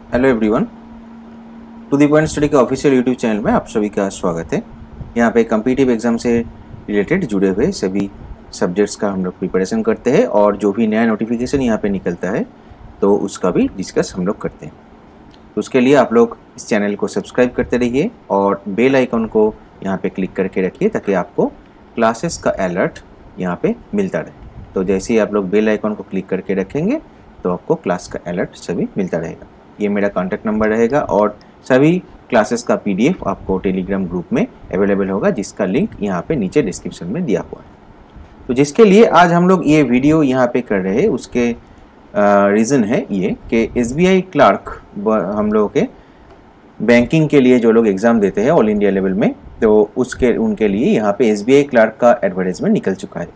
Hello everyone, to the point study के official YouTube channel में आप सभी का स्वागत है। यहाँ पे कम्पिटिटिव एग्जाम से रिलेटेड जुड़े हुए सभी सब्जेक्ट्स का हम लोग प्रिपरेशन करते हैं और जो भी नया नोटिफिकेशन यहाँ पे निकलता है तो उसका भी डिस्कस हम लोग करते हैं। तो उसके लिए आप लोग इस चैनल को सब्सक्राइब करते रहिए और बेल आइकन को यहाँ पे क्लिक करके रखिए ताकि आपको क्लासेस का अलर्ट यहाँ पे मिलता रहे। तो जैसे ही आप लोग बेल आइकन को क्लिक करके रखेंगे तो आपको क्लास का अलर्ट सभी मिलता रहेगा। ये मेरा कॉन्टैक्ट नंबर रहेगा और सभी क्लासेस का पीडीएफ आपको टेलीग्राम ग्रुप में अवेलेबल होगा, जिसका लिंक यहाँ पे नीचे डिस्क्रिप्शन में दिया हुआ है। तो जिसके लिए आज हम लोग ये वीडियो यहाँ पे कर रहे हैं उसके रीज़न है ये कि एसबीआई क्लार्क हम लोगों के बैंकिंग के लिए जो लोग एग्ज़ाम देते हैं ऑल इंडिया लेवल में, तो उनके लिए यहाँ पे एसबीआई क्लार्क का एडवर्टाइजमेंट निकल चुका है।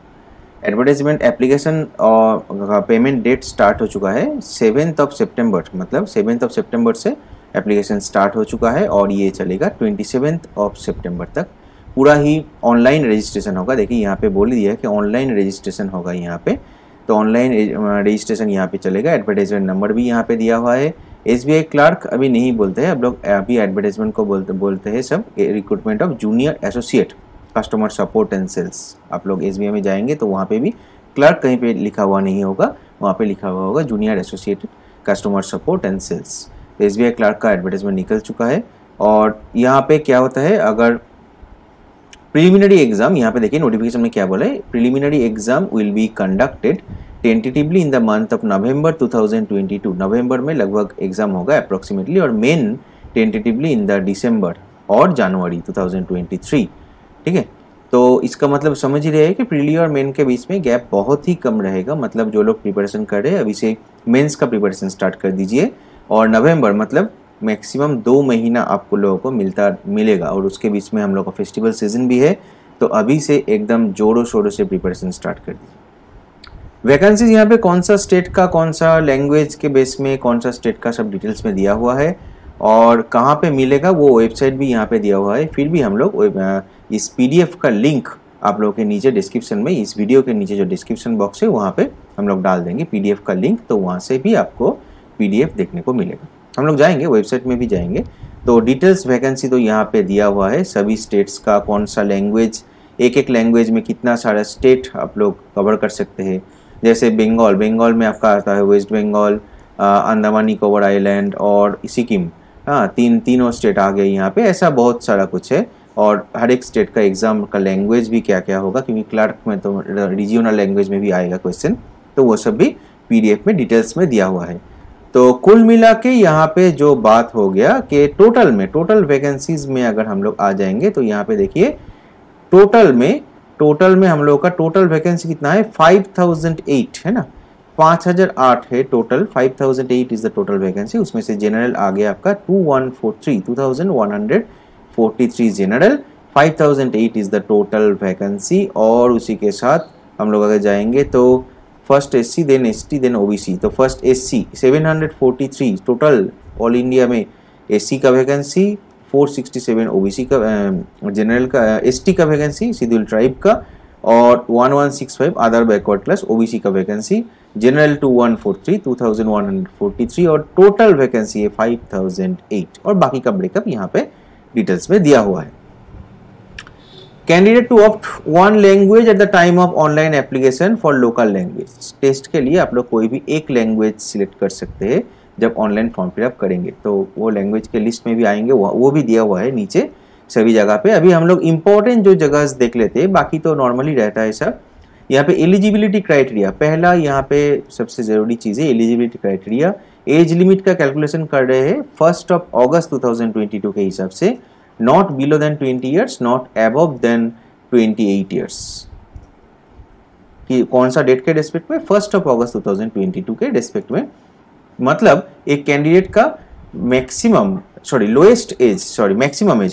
एडवर्टाइजमेंट एप्लीकेशन और पेमेंट डेट स्टार्ट हो चुका है 7 सितंबर, मतलब 7 सितंबर से एप्लीकेशन स्टार्ट हो चुका है और ये चलेगा 27 सितंबर तक। पूरा ही ऑनलाइन रजिस्ट्रेशन होगा। देखिए यहाँ पे बोल दिया है कि ऑनलाइन रजिस्ट्रेशन होगा यहाँ पे, तो ऑनलाइन रजिस्ट्रेशन यहाँ पे चलेगा। एडवर्टाइजमेंट नंबर भी यहाँ पे दिया हुआ है। एसबीआई क्लार्क अभी नहीं बोलते हैं, अब लोग अभी एडवर्टाइजमेंट को बोलते हैं सब recruitment of junior associate customer support and sales. आप लोग एसबीआई में जाएंगे तो वहाँ पे भी क्लर्क कहीं पे लिखा हुआ नहीं होगा, वहाँ पे लिखा हुआ होगा junior associate customer support and sales. तो एसबीआई क्लर्क का एडवर्टाइजमेंट निकल चुका है और यहाँ पे क्या होता है, अगर प्रिलिमिनरी एग्जाम, यहाँ पे देखिए नोटिफिकेशन में क्या बोला है, preliminary exam will be conducted tentatively in the month of November 2022। नवंबर में लगभग एग्जाम होगा अप्रोक्सीमेटली, और मेन टेंटेटिवली इन द दिसंबर और जनवरी 2023। ठीक है, तो इसका मतलब समझ ही रहे हैं कि प्रीली और मेन के बीच में गैप बहुत ही कम रहेगा। मतलब जो लोग प्रिपरेशन कर रहे हैं अभी से मेंस का प्रिपरेशन स्टार्ट कर दीजिए, और नवंबर मतलब मैक्सिमम 2 महीना आपको लोगों को मिलेगा, और उसके बीच में हम लोग का फेस्टिवल सीजन भी है, तो अभी से एकदम जोरों शोरों से प्रिपरेशन स्टार्ट कर दीजिए। वैकेंसीज यहाँ पे कौन सा स्टेट का, कौन सा लैंग्वेज के बेस में, कौन सा स्टेट का, सब डिटेल्स में दिया हुआ है और कहाँ पे मिलेगा वो वेबसाइट भी यहाँ पे दिया हुआ है। फिर भी हम लोग इस पीडीएफ का लिंक आप लोगों के नीचे डिस्क्रिप्शन में, इस वीडियो के नीचे जो डिस्क्रिप्शन बॉक्स है वहाँ पे हम लोग डाल देंगे पीडीएफ का लिंक, तो वहाँ से भी आपको पीडीएफ देखने को मिलेगा। हम लोग जाएंगे वेबसाइट में भी जाएंगे, तो डिटेल्स वैकेंसी तो यहाँ पे दिया हुआ है सभी स्टेट्स का, कौन सा लैंग्वेज, एक लैंग्वेज में कितना सारा स्टेट आप लोग कवर कर सकते हैं। जैसे बंगाल में आपका आता है वेस्ट बंगाल, अंडमान निकोबार आइलैंड और सिक्किम। हाँ, तीनों स्टेट आ गए यहाँ पे, ऐसा बहुत सारा कुछ है। और हर एक स्टेट का एग्जाम का लैंग्वेज भी क्या क्या होगा, क्योंकि क्लर्क में तो रीजनल लैंग्वेज में भी आएगा क्वेश्चन, तो वो सब भी पीडीएफ में डिटेल्स में दिया हुआ है। तो कुल मिला के यहाँ पे जो बात हो गया कि टोटल वैकेंसीज में अगर हम लोग आ जाएंगे तो यहाँ पे देखिए टोटल में हम लोग का टोटल वैकेंसी कितना है, 5008 है ना, 5008 है total. 5008 is the total vacancy. उसमें से जनरल आ गया आपका 2143 general, 5008 is the total vacancy. और उसी के साथ हम लोग अगर जाएंगे तो first SC, then ST, then OBC. तो first SC 743 total all India में एससी का वैकेंसी, 467 ओबीसी का, जनरल का, एसटी का वैकेंसी शेड्यूल ट्राइब का, और 1165 अदर बैकवर्ड क्लास ओबीसी का वैकेंसी। जनरल 2143 और टोटल वैकेंसी है 5008, और बाकी का ब्रेकअप यहाँ पे डिटेल्स में दिया हुआ है। Candidate to opt one language at the time of online application for local language. Test के लिए आप लोग कोई भी एक लैंग्वेज सिलेक्ट कर सकते हैं जब ऑनलाइन फॉर्म फिलअप करेंगे, तो वो लैंग्वेज के लिस्ट में भी आएंगे, वो भी दिया हुआ है नीचे सभी जगह पे। अभी हम लोग इंपॉर्टेंट जो जगह देख लेते हैं, बाकी तो नॉर्मली रहता है सब। यहाँ पे एलिजिबिलिटी क्राइटेरिया, पहला यहाँ पे सबसे जरूरी चीज़ है एलिजिबिलिटी क्राइटेरिया। एज लिमिट का कैलकुलेशन कर रहे हैं 1 अगस्त 2022 के हिसाब से, not below than 20 years, not above than 28 years. कि कौन सा डेट के रेस्पेक्ट में, 1 अगस्त 2022 के रेस्पेक्ट में। मतलब एक कैंडिडेट का मैक्सिमम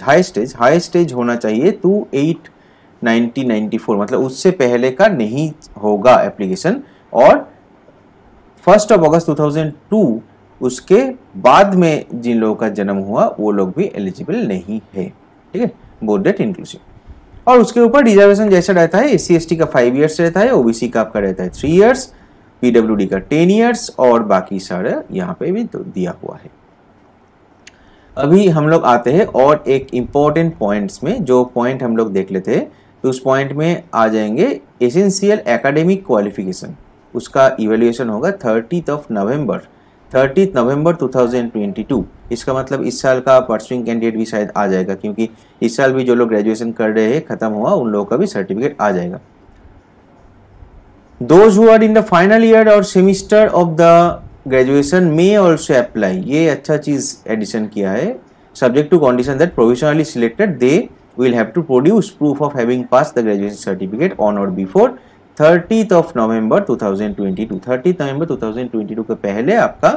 हाईएस्ट एज होना चाहिए 2894, मतलब उससे पहले का नहीं होगा एप्लीकेशन। और 1 अगस्त 2002 उसके बाद में जिन लोगों का जन्म हुआ वो लोग भी एलिजिबल नहीं है। ठीक है, बोथ डेट इंक्लूसिव। और उसके ऊपर रिजर्वेशन जैसा रहता है, एससी एसटी का 5 ईयर्स रहता है, ओबीसी का आपका रहता है 3 ईयर्स, पीडब्ल्यूडी का 10 ईयर्स, और बाकी सारे यहाँ पे भी तो दिया हुआ है। अभी हम लोग आते हैं और एक इम्पोर्टेंट पॉइंट्स में, जो पॉइंट हम लोग देख लेते हैं तो उस पॉइंट में आ जाएंगे एसेंशियल एकेडमिक क्वालिफिकेशन। उसका इवैल्यूएशन होगा 30 नवंबर 2022। इसका मतलब इस साल का परसुइंग कैंडिडेट भी शायद आ जाएगा, क्योंकि इस साल भी जो लोग ग्रेजुएशन कर रहे हैं खत्म हुआ, उन लोगों का भी सर्टिफिकेट आ जाएगा। Those who are in the final year or semester of the graduation may also apply। ये अच्छा चीज एडिशन किया है। Subject to condition that provisionally selected, they will have to produce proof of having passed the graduation certificate on or before 30th November 2022। 30 नवंबर 2022 के पहले आपका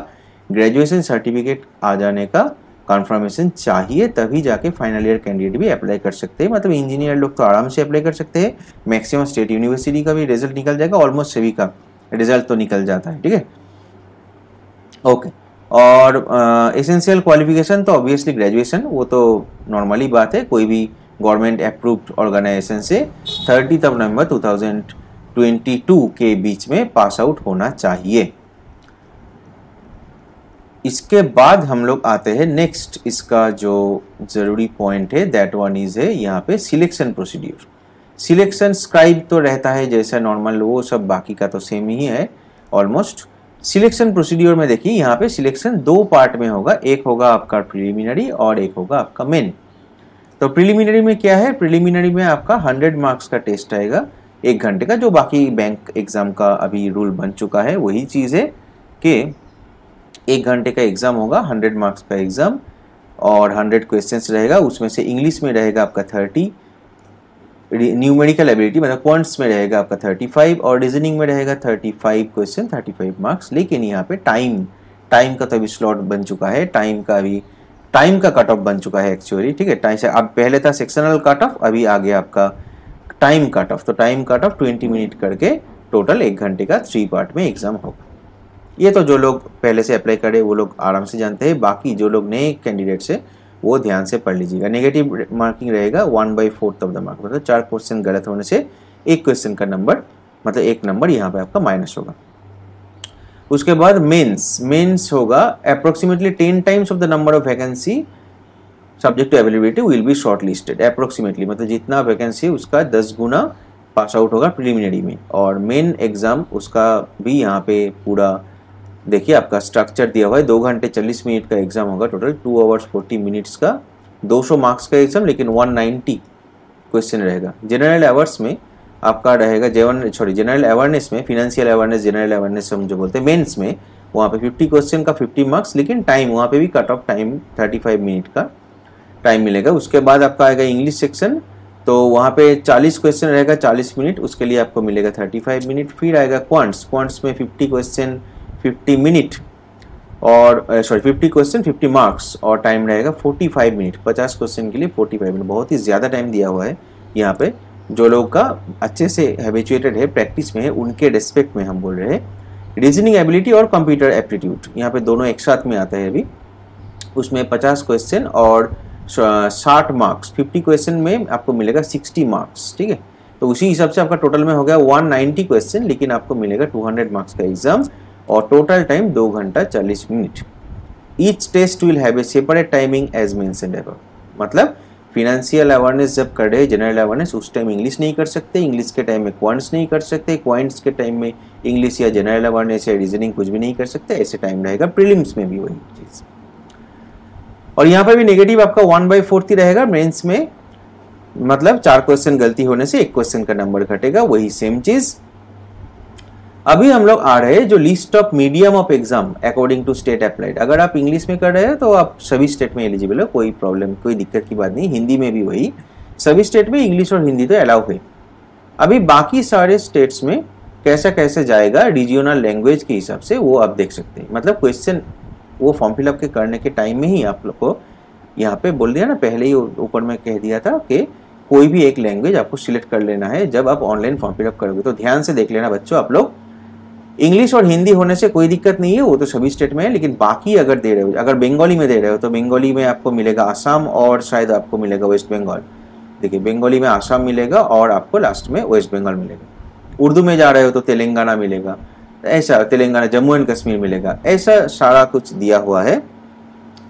graduation certificate आ जाने का कन्फर्मेशन चाहिए, तभी जाके फाइनल ईयर कैंडिडेट भी अप्लाई कर सकते हैं। मतलब इंजीनियर लोग तो आराम से अप्लाई कर सकते हैं। मैक्सिमम स्टेट यूनिवर्सिटी का भी रिजल्ट निकल जाएगा, ऑलमोस्ट सभी का रिजल्ट तो निकल जाता है, ठीक है, ओके। और एसेंशियल क्वालिफिकेशन तो ऑब्वियसली ग्रेजुएशन, वो तो नॉर्मली बात है, कोई भी गवर्नमेंट अप्रूव्ड ऑर्गेनाइजेशन से 30 नवंबर 2022 के बीच में पास आउट होना चाहिए। इसके बाद हम लोग आते हैं नेक्स्ट, इसका जो जरूरी पॉइंट है दैट वन इज है यहाँ पे सिलेक्शन प्रोसीड्यूर। सिलेक्शन स्क्राइब तो रहता है जैसा नॉर्मल, वो सब बाकी का तो सेम ही है ऑलमोस्ट। सिलेक्शन प्रोसीड्यूर में देखिए यहाँ पे सिलेक्शन दो पार्ट में होगा, एक होगा आपका प्रिलिमिनरी और एक होगा आपका मेन। तो प्रिलिमिनरी में क्या है, प्रिलिमिनरी में आपका 100 मार्क्स का टेस्ट आएगा 1 घंटे का, जो बाकी बैंक एग्जाम का अभी रूल बन चुका है वही चीज़ है कि 1 घंटे का एग्जाम होगा, 100 मार्क्स का एग्जाम और 100 क्वेश्चंस रहेगा। उसमें से इंग्लिश में रहेगा आपका 30, न्यूमेरिकल एबिलिटी मतलब क्वांट्स में रहेगा आपका 35 और रीजनिंग में रहेगा 35 क्वेश्चन, 35 मार्क्स। लेकिन यहाँ पे टाइम का तो अभी स्लॉट बन चुका है, टाइम का कट ऑफ बन चुका है एक्चुअली, ठीक है। टाइम से अब पहले था सेक्शनल कट ऑफ, अभी आ गया आपका टाइम कट ऑफ। तो टाइम कट ऑफ 20 मिनट करके टोटल 1 घंटे का 3 पार्ट में एग्जाम होगा। ये तो जो लोग पहले से अप्लाई करे वो लोग आराम से जानते हैं, बाकी जो लोग नए कैंडिडेट्स है वो ध्यान से पढ़ लीजिएगा। नेगेटिव मार्किंग रहेगा 1/4 ऑफ द मार्क, मतलब 4 क्वेश्चन गलत होने से 1 क्वेश्चन का नंबर, मतलब 1 नंबर यहाँ पे आपका माइनस होगा। उसके बाद मेंस होगा approximately 10 times of the number of vacancy subject to availability will be shortlisted. Approximately मतलब जितना वैकेंसी उसका 10 गुना पास आउट होगा प्रिलिमिनरी में। और मेन एग्जाम उसका भी यहाँ पे पूरा देखिए आपका स्ट्रक्चर दिया हुआ है। 2 घंटे 40 मिनट का एग्जाम होगा, टोटल 2 आवर्स 40 मिनट्स का, 200 मार्क्स का एग्जाम, लेकिन 190 क्वेश्चन रहेगा। जनरल अवर्स में आपका रहेगा जनरल अवेयरनेस में, फिनेंशियल अवेयरनेस, जनरल अवेयरनेस हम जो बोलते हैं मेंस में, वहाँ पे 50 क्वेश्चन का 50 मार्क्स, लेकिन टाइम वहाँ पे भी कट ऑफ टाइम 35 मिनट का टाइम मिलेगा। उसके बाद आपका आएगा इंग्लिश सेक्शन, तो वहाँ पे 40 क्वेश्चन रहेगा 40 मिनट, उसके लिए आपको मिलेगा 35 मिनट। फिर आएगा क्वांट्स में 50 क्वेश्चन 50 मिनट और 50 क्वेश्चन 50 मार्क्स और टाइम रहेगा 45 मिनट। 50 क्वेश्चन के लिए 45 मिनट, बहुत ही ज़्यादा टाइम दिया हुआ है यहाँ पे। जो लोग का अच्छे से हैबिचुएटेड है, प्रैक्टिस में है, उनके रेस्पेक्ट में हम बोल रहे हैं। रीजनिंग एबिलिटी और कंप्यूटर एप्टीट्यूड यहाँ पे दोनों एक साथ में आता है अभी। उसमें 50 क्वेश्चन और 60 मार्क्स, 50 क्वेश्चन में आपको मिलेगा 60 मार्क्स, ठीक है। तो उसी हिसाब से आपका टोटल में हो गया 190 क्वेश्चन, लेकिन आपको मिलेगा 200 मार्क्स का एग्जाम और टोटल टाइम 2 घंटा 40 minute. Each test will have a separate timing as mentioned above. मतलब फिनेंशियल अवेयरनेस जब कर रहे, जनरल अवेयरनेस, उस टाइम इंग्लिश नहीं कर सकते, इंग्लिश के टाइम में क्वांट्स नहीं कर सकते, क्वांट्स के टाइम में इंग्लिश या जनरल अवेयरनेस या रीजनिंग कुछ भी नहीं कर सकते, ऐसे टाइम रहेगा। प्रीलिम्स में भी वही चीज़। और यहाँ पर भी नेगेटिव आपका 1/4 ही रहेगा मेंस में, मतलब 4 क्वेश्चन गलती होने से 1 क्वेश्चन का नंबर घटेगा, वही सेम चीज। अभी हम लोग आ रहे हैं जो list of medium of exam according to state applied. अगर आप इंग्लिश में कर रहे हैं तो आप सभी स्टेट में एलिजिबल हो, कोई प्रॉब्लम कोई दिक्कत की बात नहीं। हिंदी में भी वही, सभी स्टेट में इंग्लिश और हिंदी तो अलाउ है। अभी बाकी सारे स्टेट्स में कैसा कैसे जाएगा रीजनल लैंग्वेज के हिसाब से वो आप देख सकते हैं। मतलब क्वेश्चन वो फॉर्म फिलअप के करने के टाइम में ही आप लोग को यहाँ पे बोल दिया ना, पहले ही ऊपर में कह दिया था कि कोई भी एक लैंग्वेज आपको सिलेक्ट कर लेना है जब आप ऑनलाइन फॉर्म फिलअप करोगे। तो ध्यान से देख लेना बच्चों आप लोग, इंग्लिश और हिंदी होने से कोई दिक्कत नहीं है, वो तो सभी स्टेट में है। लेकिन बाकी अगर दे रहे हो, अगर बंगाली में दे रहे हो तो बंगाली में आपको मिलेगा आसाम और शायद आपको मिलेगा वेस्ट बंगाल। देखिए बंगाली में आसाम मिलेगा और आपको लास्ट में वेस्ट बंगाल मिलेगा। उर्दू में जा रहे हो तो तेलंगाना मिलेगा, ऐसा तेलंगाना, जम्मू एंड कश्मीर मिलेगा, ऐसा सारा कुछ दिया हुआ है।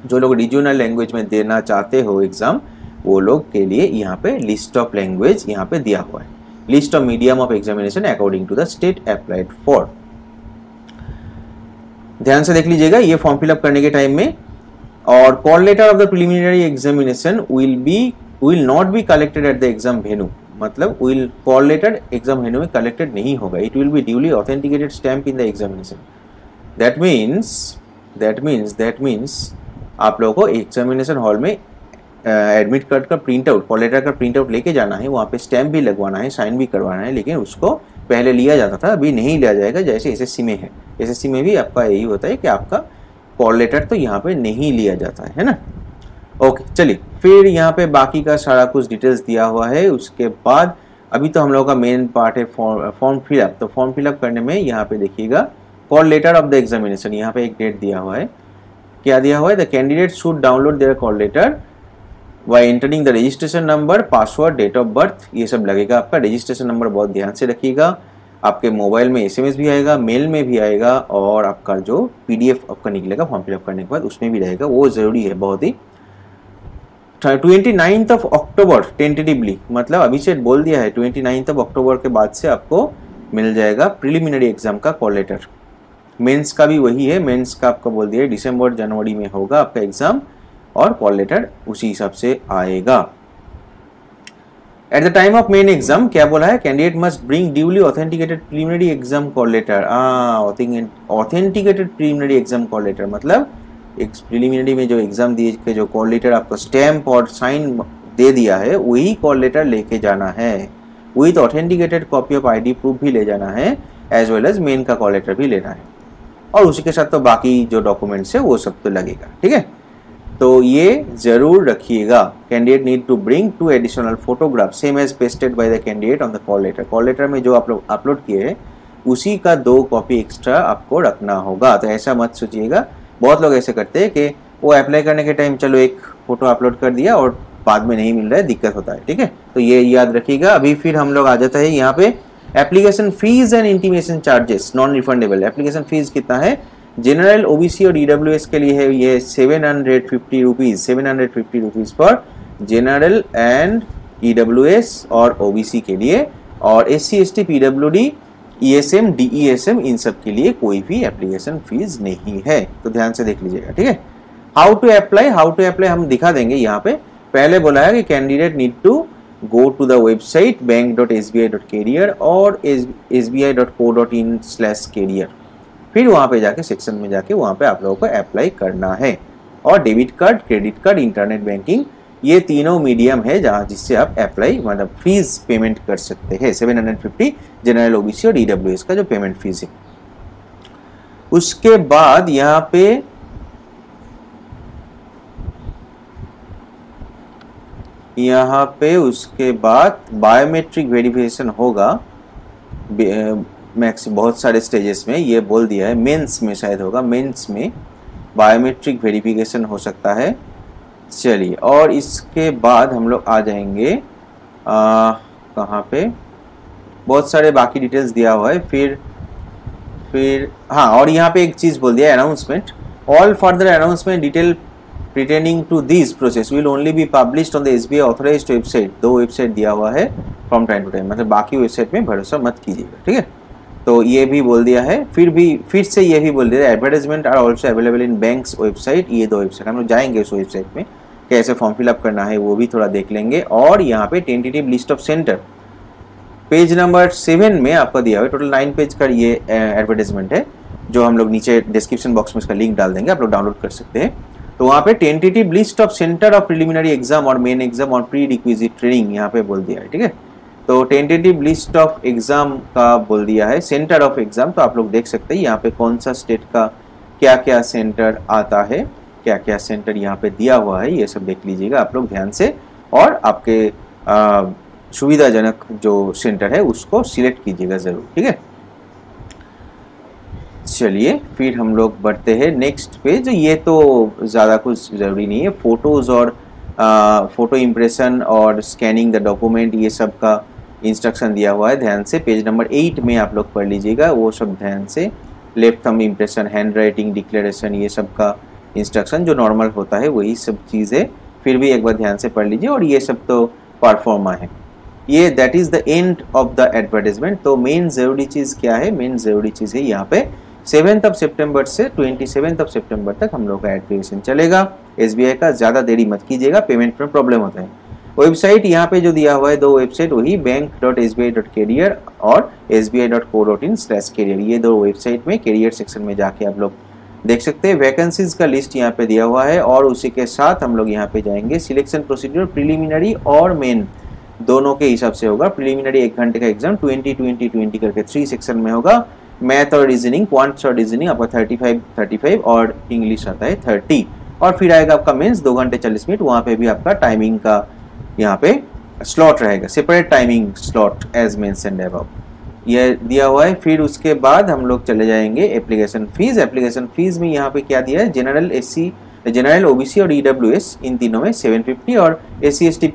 जो लोग रीजनल लैंग्वेज में देना चाहते हो एग्जाम, वो लोग के लिए यहाँ पे लिस्ट ऑफ लैंग्वेज यहाँ पे दिया हुआ है, list of medium of examination according to the state applied for. ध्यान से देख लीजिएगा ये फॉर्म फिलअप करने के टाइम में। और call letter of the preliminary examination will not be collected at the exam venue, मतलब will call letter exam venue में कलेक्टेड नहीं होगा, it will be duly authenticated stamp in the examination. That means आप लोगों को examination hall में admit card का print out, call letter का प्रिंट आउट लेके जाना है, वहाँ पे स्टैम्प भी लगवाना है, साइन भी करवाना है, लेकिन उसको पहले लिया जाता था, अभी नहीं लिया जाएगा जैसे एसएससी में है। एसएससी में भी आपका यही होता है कि आपका कॉल लेटर तो यहाँ पे नहीं लिया जाता है ना। ओके चलिए, फिर यहाँ पे बाकी का सारा कुछ डिटेल्स दिया हुआ है। उसके बाद अभी तो हम लोगों का मेन पार्ट है फॉर्म फिलअप। तो फॉर्म फिलअप करने में यहाँ पे देखिएगा call letter of the examination, यहाँ पे एक डेट दिया हुआ है, क्या दिया हुआ है, the candidate should download their call letter by entering the registration number, password, date of birth, ये सब लगेगा आपका। रजिस्ट्रेशन नंबर बहुत ध्यान से रखिएगा, आपके मोबाइल में एसएमएस भी आएगा, मेल में भी आएगा, और आपका जो पीडीएफ आपका निकलेगा फॉर्म फिलअप करने के बाद उसमें भी रहेगा, वो ज़रूरी है बहुत ही। 29 अक्टूबर टेंटेटिवली, मतलब अभी से बोल दिया है 29 अक्टूबर के बाद से आपको मिल जाएगा प्रिलिमिनरी एग्जाम का कॉल लेटर। मेंस का भी वही है, मेंस का आपको बोल दिया है दिसंबर जनवरी में होगा आपका एग्जाम, और कॉल लेटर उसी हिसाब से आएगा। At the time of main exam क्या बोला है, candidate must bring duly authenticated preliminary exam call letter. Authenticated preliminary exam call letter मतलब एक प्रीलिमिनरी में जो एग्जाम दिए के जो कॉल लेटर आपको स्टैम्प और साइन दे दिया है, वही कॉल लेटर लेके जाना है, with authenticated copy of ID proof भी ले जाना है, एज वेल एज मेन का कॉल लेटर भी लेना है, और उसी के साथ तो बाकी जो डॉक्यूमेंट्स है वो सब तो लगेगा। ठीक है, तो ये जरूर रखिएगा। Candidate need to bring 2 additional photograph same as pasted by the candidate on the call letter. Call letter में जो आप लोग अपलोड किए हैं उसी का 2 कॉपी एक्स्ट्रा आपको रखना होगा। तो ऐसा मत सोचिएगा, बहुत लोग ऐसे करते हैं कि वो अप्लाई करने के टाइम चलो एक फोटो अपलोड कर दिया और बाद में नहीं मिल रहा है, दिक्कत होता है। ठीक है, तो ये याद रखिएगा। अभी फिर हम लोग आ जाता है यहाँ पे application fees and intimation charges non refundable. Application fees कितना है, जनरल ओबीसी और ईडब्ल्यूएस के लिए है ये 750 rupees per general and EWS और ओबीसी के लिए, और एससी एसटी पीडब्ल्यूडी ईएसएम डीईएसएम इन सब के लिए कोई भी एप्लीकेशन फीस नहीं है। तो ध्यान से देख लीजिएगा। ठीक है, हाउ टू अप्लाई हम दिखा देंगे यहाँ पे। पहले बोला है कि candidate need to go to the website bank.sbi.career और sbi.co.in/career, फिर वहाँ पे जाके सेक्शन में जाके वहाँ पे आप लोगों को अप्लाई करना है। और debit card, credit card, internet banking, ये तीनों मीडियम है जहाँ जिससे आप अप्लाई मतलब फीस पेमेंट कर सकते हैं। 750 जनरल ओबीसी और ईडब्ल्यूएस का जो पेमेंट फीस है। उसके बाद यहाँ पे उसके बाद बायोमेट्रिक वेरिफिकेशन होगा मैक्स बहुत सारे स्टेजेस में, ये बोल दिया है। मेंस में शायद होगा, मेंस में बायोमेट्रिक वेरिफिकेशन हो सकता है। चलिए, और इसके बाद हम लोग आ जाएंगे कहाँ पे, बहुत सारे बाकी डिटेल्स दिया हुआ है। फिर हाँ, और यहाँ पे एक चीज़ बोल दिया है, announcement, all further announcement detail pertaining to this process will only be published on the SBI authorized website। 2 website दिया हुआ है फ्रॉम टाइम टू टाइम, मतलब बाकी वेबसाइट में भरोसा मत कीजिएगा। ठीक है, तो ये भी बोल दिया है। फिर से ये भी बोल दिया है, advertisement are also available in banks website. ये 2 वेबसाइट हम लोग जाएंगे उस वेबसाइट में, कैसे फॉर्म फिलअप करना है वो भी थोड़ा देख लेंगे। और यहाँ पे tentative list of centre page number 7 में आपको दिया हुआ है। टोटल 9 पेज का ये एडवर्टाइजमेंट है, जो हम लोग नीचे डिस्क्रिप्शन बॉक्स में इसका लिंक डाल देंगे, आप लोग डाउनलोड कर सकते हैं। तो वहाँ पे tentative list of centre of preliminary exam और मेन एग्जाम और प्री रिक्विजिट ट्रेनिंग यहाँ पे बोल दिया है। ठीक है, तो टेंटेटिव लिस्ट ऑफ एग्जाम का बोल दिया है, सेंटर ऑफ एग्जाम तो आप लोग देख सकते हैं यहाँ पे कौन सा स्टेट का क्या क्या सेंटर आता है, क्या क्या सेंटर यहाँ पे दिया हुआ है, ये सब देख लीजिएगा आप लोग ध्यान से, और आपके सुविधाजनक जो सेंटर है उसको सिलेक्ट कीजिएगा जरूर। ठीक है, चलिए फिर हम लोग बढ़ते हैं नेक्स्ट पेज। ये तो ज़्यादा कुछ ज़रूरी नहीं है, फ़ोटोज़ और फ़ोटो इम्प्रेशन और स्कैनिंग द डॉक्यूमेंट, ये सब का इंस्ट्रक्शन दिया हुआ है, ध्यान से। पेज नंबर 8 में आप लोग पढ़ लीजिएगा, वो सब ध्यान से। Left thumb impression, hand writing declaration, ये सब का इंस्ट्रक्शन जो नॉर्मल होता है वही सब चीज़ें फिर भी एक बार ध्यान से पढ़ लीजिए। और ये सब तो परफॉर्मा है, ये that is the end of the advertisement. तो मेन ज़रूरी चीज़ क्या है, मेन ज़रूरी चीज़ है यहाँ पे 7 सितंबर से 27 सितंबर तक हम लोग का एडवर्टाइजेशन चलेगा SBI का। ज़्यादा देरी मत कीजिएगा, पेमेंट में प्रॉब्लम होता है। वेबसाइट यहाँ पे जो दिया हुआ है, दो वेबसाइट वही bank.sbi.career और sbi.co.in/career, ये दो वेबसाइट में कैरियर सेक्शन में जाके आप लोग देख सकते हैं। वैकेंसीज का लिस्ट यहाँ पे दिया हुआ है और उसी के साथ हम लोग यहाँ पे जाएंगे। सिलेक्शन प्रोसीड्यूर प्रिलिमिनरी और मेन दोनों के हिसाब से होगा। प्रिलिमिनरी 1 घंटे का एग्जाम 20 करके 3 सेक्शन में होगा। मैथ और रीजनिंग, क्वांट्स और रीजनिंग आपका 35 और इंग्लिश आता है 30। और फिर आएगा आपका मेंस 2 घंटे 40 मिनट, वहाँ पे भी आपका टाइमिंग का यहाँ पे स्लॉट रहेगा, separate timing slot as mentioned above, ये दिया हुआ है। फिर उसके बाद हम लोग चले जाएंगे एप्लीकेशन फीस। एप्लीकेशन फीस में यहाँ पे क्या दिया है, जनरल SC, जनरल OBC और EWS इन तीनों में 750 और SC ST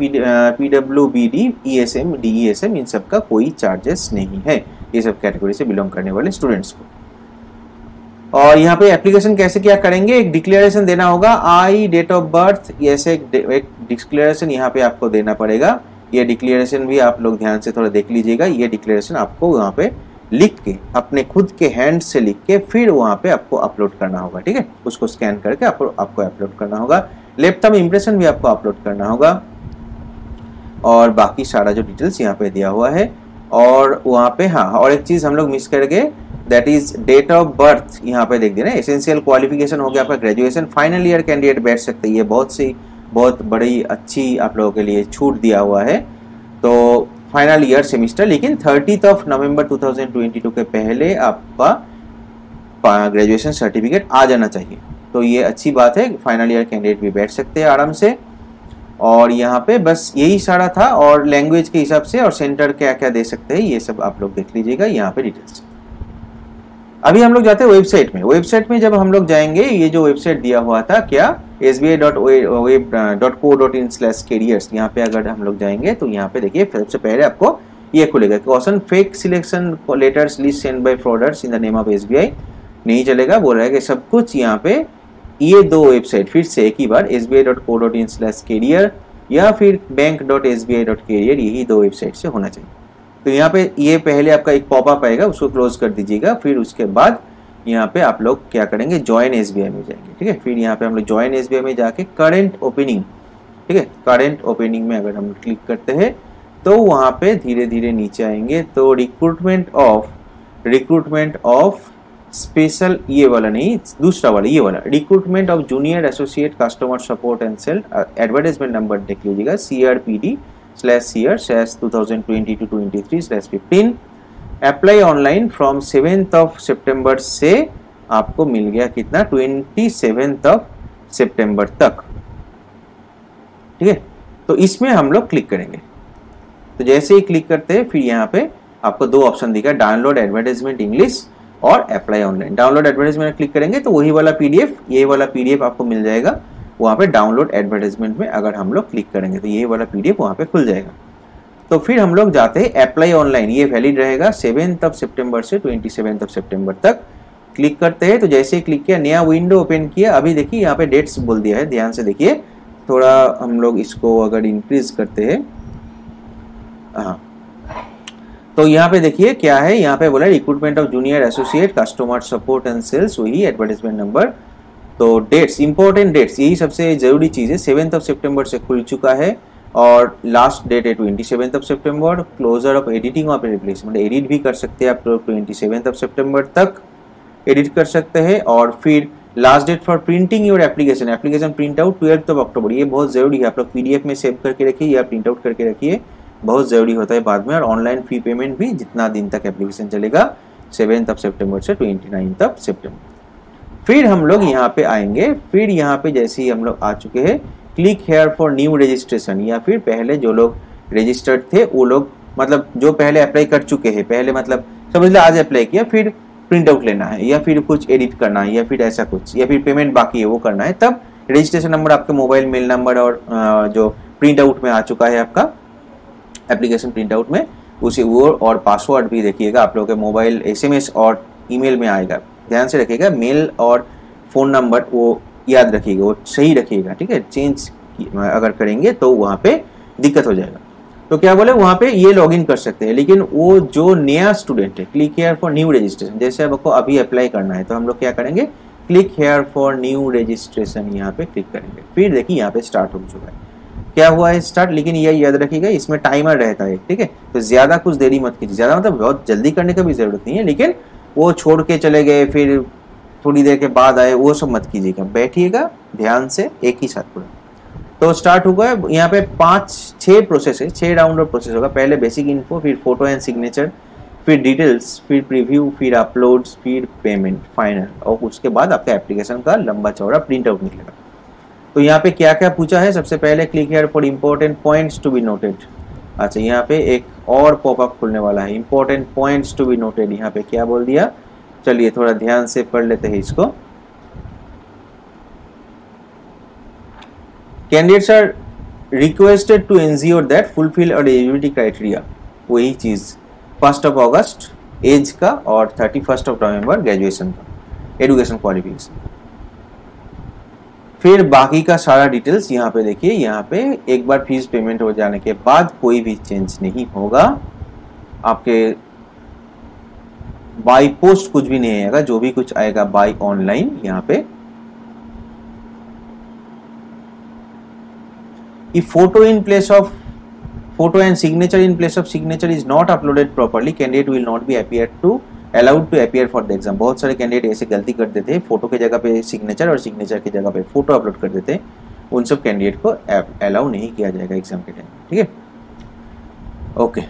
PWBD ESM DESM इन सब का कोई चार्जेस नहीं है, ये सब कैटेगरी से बिलोंग करने वाले स्टूडेंट्स को। और यहाँ पे एप्लीकेशन कैसे क्या करेंगे, एक डिक्लेरेशन देना होगा, आई डेट ऑफ बर्थ, ऐसे एक डिक्लेरेशन यहाँ पे आपको देना पड़ेगा। ये डिक्लेरेशन भी आप लोग ध्यान से थोड़ा देख लीजिएगा। ये डिक्लेरेशन आपको वहाँ पे लिख के अपने खुद के हैंड से लिख के फिर वहाँ पे आपको अपलोड करना होगा, ठीक है। उसको स्कैन करके आपको अपलोड करना होगा। लेफ्ट थंब इम्प्रेशन भी आपको अपलोड करना होगा और बाकी सारा जो डिटेल्स यहाँ पे दिया हुआ है। और वहाँ पे हाँ, और एक चीज़ हम लोग मिस कर गए, that is date of birth. यहाँ पे देख देना, एसेंशियल क्वालिफिकेशन हो गया आपका ग्रेजुएशन, फाइनल ईयर कैंडिडेट बैठ सकते हैं। ये बहुत बड़ी अच्छी आप लोगों के लिए छूट दिया हुआ है। तो फाइनल ईयर सेमिस्टर, लेकिन 30 नवंबर 2022 के पहले आपका ग्रेजुएशन सर्टिफिकेट आ जाना चाहिए। तो ये अच्छी बात है, फाइनल ईयर कैंडिडेट भी बैठ सकते हैं आराम से। और यहाँ पे बस यही सारा था। और लैंग्वेज के हिसाब से और सेंटर क्या क्या दे सकते हैं ये सब आप लोग देख लीजिएगा यहाँ पे डिटेल्स। अभी हम लोग जाते हैं वेबसाइट में। वेबसाइट में जब हम लोग जाएंगे, ये जो वेबसाइट दिया हुआ था क्या, sbi.web.co.in/careers, यहाँ पे अगर हम लोग जाएंगे तो यहाँ पे देखिए सबसे पहले आपको ये खुलेगा, question fake selection letters list send by frauders in the name of SBI, नहीं चलेगा, बोल रहा है कि सब कुछ यहाँ पे ये दो वेबसाइट, फिर से एक ही बार sbi.co.in/career या फिर bank.sbi.career, यही दो वेबसाइट से होना चाहिए। तो यहाँ पे ये पहले आपका एक पॉपअप आएगा, उसको क्लोज कर दीजिएगा। फिर उसके बाद यहाँ पे आप लोग क्या करेंगे, ज्वाइन SBI में जाएंगे, ठीक है। फिर यहाँ पे हम लोग ज्वाइन SBI में जाके करंट ओपनिंग, ठीक है, करंट ओपनिंग में अगर हम क्लिक करते हैं तो वहाँ पे धीरे धीरे नीचे आएंगे तो रिक्रूटमेंट ऑफ स्पेशल, ये वाला नहीं, दूसरा वाला, ये वाला recruitment of junior associate customer support and sale, advertisement number देख लीजिएगा, CRPD/CR/2022-23/15। अप्लाई ऑनलाइन फ्रॉम 7 सितंबर से आपको मिल गया कितना, 27 सितंबर तक, ठीक है। तो इसमें हम लोग क्लिक करेंगे। तो जैसे ही क्लिक करते हैं फिर यहाँ पे आपको दो ऑप्शन दिखा, डाउनलोड एडवर्टाइजमेंट इंग्लिश और apply online. Download advertisement click करेंगे तो वही वाला PDF, ये वाला PDF आपको मिल जाएगा वहाँ पे डाउनलोड एडवर्टाइजमेंट में। अगर हम लोग क्लिक करेंगे तो ये वाला PDF वहाँ पे खुल जाएगा। तो फिर हम लोग जाते हैं अप्लाई ऑनलाइन, ये वैलिड रहेगा 7 सितंबर से 27 सितंबर तक। क्लिक करते हैं तो जैसे ही क्लिक किया नया विंडो ओपन किया। अभी देखिए यहाँ पे डेट्स बोल दिया है, ध्यान से देखिए, थोड़ा हम लोग इसको अगर इंक्रीज करते हैं, हाँ, तो यहाँ पे देखिए क्या है, यहाँ पे बोला recruitment of junior associate customer support and sales, वही एडवर्टाइजमेंट नंबर। तो डेट्स, इंपॉर्टेंट डेट्स, यही सबसे जरूरी चीज़ है। 7 सितंबर से खुल चुका है और लास्ट डेट है 27 सितंबर। क्लोजर ऑफ एडिटिंग और रिप्लेसमेंट, एडिट भी कर सकते हैं आप लोग 27 सितंबर तक एडिट कर सकते हैं। और फिर last date for printing your application print out 12 October, ये बहुत ज़रूरी है, आप लोग PDF में सेव करके रखिए या प्रिंट आउट करके रखिए, बहुत ज़रूरी होता है बाद में। और ऑनलाइन फी पेमेंट भी जितना दिन तक एप्लीकेशन चलेगा, 7 सितंबर से 29 सितंबर। फिर हम लोग यहाँ पे आएंगे। फिर यहाँ पे जैसे ही हम लोग आ चुके हैं, click here for new registration, या फिर पहले जो लोग रजिस्टर्ड थे वो लोग, मतलब जो पहले अप्लाई कर चुके हैं, पहले मतलब समझ लो आज अप्लाई किया, फिर प्रिंट आउट लेना है या फिर कुछ एडिट करना है या फिर ऐसा कुछ, या फिर पेमेंट बाकी है वो करना है, तब रजिस्ट्रेशन नंबर आपके मोबाइल मेल नंबर और जो प्रिंट आउट में आ चुका है आपका एप्लीकेशन प्रिंट आउट में, उसी वो और पासवर्ड भी देखिएगा आप लोगों के मोबाइल SMS और ईमेल में आएगा, ध्यान से रखिएगा। मेल और फ़ोन नंबर वो याद रखिएगा, वो सही रखिएगा, ठीक है। चेंज अगर करेंगे तो वहाँ पे दिक्कत हो जाएगा। तो क्या बोले, वहाँ पे ये लॉगिन कर सकते हैं, लेकिन वो जो नया स्टूडेंट है, click here for new registration, जैसे आपको अभी अप्लाई करना है तो हम लोग क्या करेंगे, click here for new registration यहाँ पे क्लिक करेंगे। फिर देखिए यहाँ पे स्टार्ट हो चुका है, क्या हुआ है स्टार्ट। लेकिन ये याद रखिएगा इसमें टाइमर रहता है, ठीक है। तो ज्यादा कुछ देरी मत कीजिए, ज्यादा मतलब बहुत जल्दी करने का भी जरूरत नहीं है, लेकिन वो छोड़ के चले गए फिर थोड़ी देर के बाद आए, वो सब मत कीजिएगा, बैठिएगा ध्यान से एक ही साथ पूरा। तो स्टार्ट हो गया। यहाँ पे 5-6 प्रोसेस है, 6 राउंड ऑफ प्रोसेस होगा। पहले बेसिक इन्फो, फिर फोटो एंड सिग्नेचर, फिर डिटेल्स, फिर प्रीव्यू, फिर अपलोड्स, फिर पेमेंट, फाइनल, और उसके बाद आपका एप्लीकेशन का लंबा चौड़ा प्रिंट आउट निकलेगा। तो यहाँ पे क्या क्या पूछा है, सबसे पहले click here for important points to be noted. अच्छा, यहाँ पे एक और पॉपअप खुलने वाला है, important points to be noted. यहाँ पे क्या बोल दिया, चलिए थोड़ा ध्यान से पढ़ लेते हैं इसको। Candidates are requested to ensure that fulfill eligibility criteria, वही चीज 1 अगस्त एज का और 31 नवंबर ग्रेजुएशन का, एजुकेशन क्वालिफिकेशन। फिर बाकी का सारा डिटेल्स यहाँ पे देखिए। यहाँ पे एक बार फीस पेमेंट हो जाने के बाद कोई भी चेंज नहीं होगा, आपके बाय पोस्ट कुछ भी नहीं आएगा, जो भी कुछ आएगा बाय ऑनलाइन। यहाँ पे if photo and signature in place of signature is not uploaded properly, candidate will not be allowed to appear for the exam। बहुत सारे कैंडिडेट ऐसे गलती कर देते हैं, फोटो के जगह पे सिग्नेचर और सिग्नेचर की जगह पे फोटो अपलोड कर देते हैं, उन सब कैंडिडेट को अलाउ नहीं किया जाएगा एग्जाम के टाइम, ठीक है। ओके,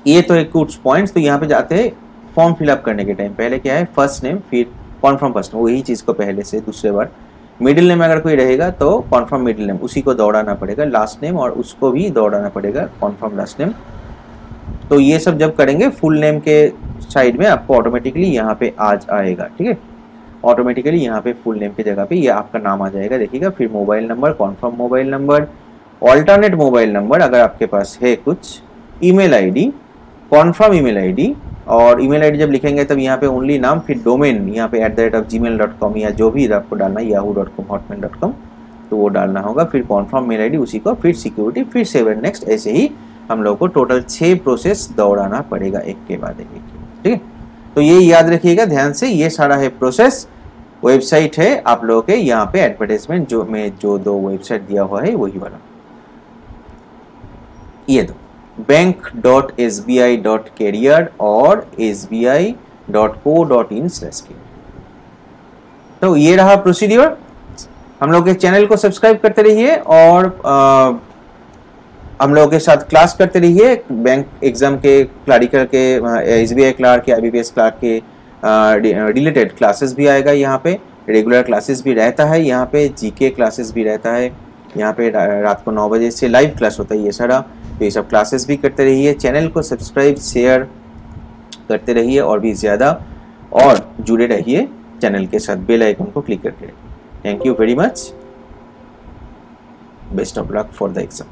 ये तो एक कुछ पॉइंट्स। तो यहाँ पे जाते हैं फॉर्म फिलअप करने के टाइम। पहले क्या है, फर्स्ट नेम, फिर कॉन्फर्म फर्स्ट नेम, वही चीज को पहले से दूसरे बार। मिडिल नेम अगर कोई रहेगा तो कॉन्फर्म मिडिल नेम, उसी को दौड़ाना पड़ेगा। लास्ट नेम और उसको भी दौड़ाना पड़ेगा, कॉन्फर्म लास्ट नेम। तो ये सब जब करेंगे फुल नेम के साइड में आपको ऑटोमेटिकली यहाँ पे आज आएगा, ठीक है। ऑटोमेटिकली यहाँ पे फुल नेम की जगह पे ये आपका नाम आ जाएगा, देखिएगा। फिर mobile number, confirm mobile number, alternate mobile number अगर आपके पास है कुछ, email ID, confirm email ID. और ईमेल आईडी जब लिखेंगे तब यहाँ पे ओनली नाम, फिर डोमेन यहाँ पे @gmail.com या जो भी आपको डालना है, yahoo.com, hotmail.com, तो वो डालना होगा। फिर कॉन्फर्म मेल आईडी उसी को, फिर सिक्योरिटी, फिर सेव एंड नेक्स्ट। ऐसे ही हम लोग को टोटल 6 प्रोसेस दौड़ाना पड़ेगा एक के बाद एक, ठीक है। तो ये याद रखिएगा ध्यान से, ये सारा है प्रोसेस। वेबसाइट है आप लोगों के यहाँ पे एडवर्टाइजमेंट जो 2 वेबसाइट दिया हुआ है वही वाला, ये दो, bank.sbi.career और sbi.co.in/career। तो ये रहा प्रोसीड्योर। हम लोग के चैनल को सब्सक्राइब करते रहिए और हम लोगों के साथ क्लास करते रहिए। बैंक एग्जाम के, क्लरिकल के, SBI क्लार्क के, IBPS क्लार्क के रिलेटेड क्लासेस भी आएगा यहाँ पे। रेगुलर क्लासेस भी रहता है यहाँ पे, GK क्लासेस भी रहता है यहाँ पे। रात को 9 बजे से लाइव क्लास होता है ये सारा। तो ये सब क्लासेस भी करते रहिए। चैनल को सब्सक्राइब, शेयर करते रहिए और भी ज़्यादा, और जुड़े रहिए चैनल के साथ, बेल आइकन को क्लिक करके। Thank you very much, best of luck for the exam.